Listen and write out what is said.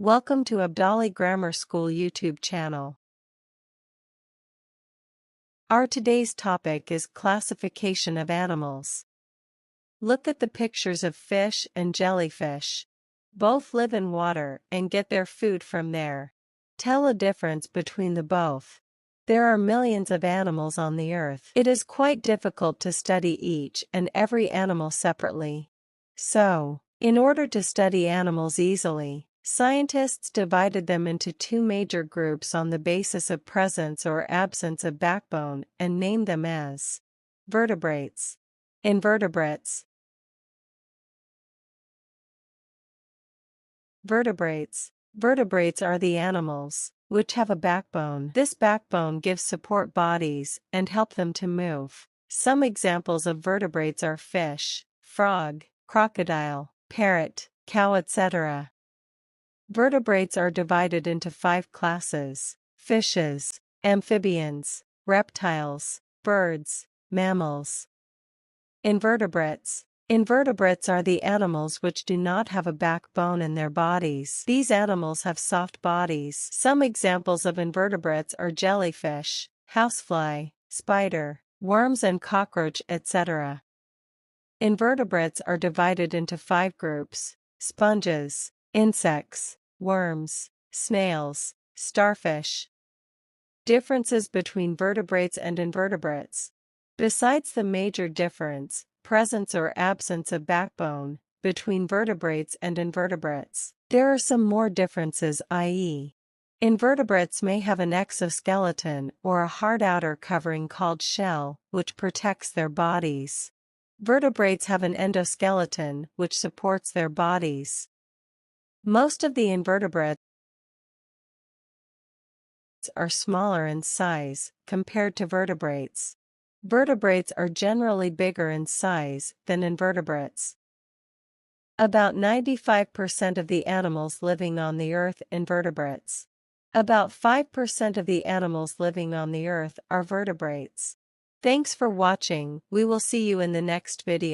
Welcome to Abdali Grammar School YouTube channel. Our today's topic is classification of animals. Look at the pictures of fish and jellyfish. Both live in water and get their food from there. Tell a difference between the both. There are millions of animals on the earth. It is quite difficult to study each and every animal separately. So, in order to study animals easily, scientists divided them into two major groups on the basis of presence or absence of backbone and named them as vertebrates, invertebrates. Vertebrates are the animals which have a backbone. This backbone gives support bodies and help them to move. Some examples of vertebrates are fish, frog, crocodile, parrot, cow, etc. Vertebrates are divided into 5 classes: fishes, amphibians, reptiles, birds, mammals. Invertebrates are the animals which do not have a backbone in their bodies. These animals have soft bodies. Some examples of invertebrates are jellyfish, housefly, spider, worms and cockroach, etc. Invertebrates are divided into 5 groups: sponges, insects, worms, snails, starfish. Differences between vertebrates and invertebrates. Besides the major difference, presence or absence of backbone, between vertebrates and invertebrates, there are some more differences, i.e., invertebrates may have an exoskeleton or a hard outer covering called shell, which protects their bodies. Vertebrates have an endoskeleton which supports their bodies. Most of the invertebrates are smaller in size compared to vertebrates. Vertebrates are generally bigger in size than invertebrates. About 95% of the animals living on the earth are invertebrates. About 5% of the animals living on the earth are vertebrates. Thanks for watching. We will see you in the next video.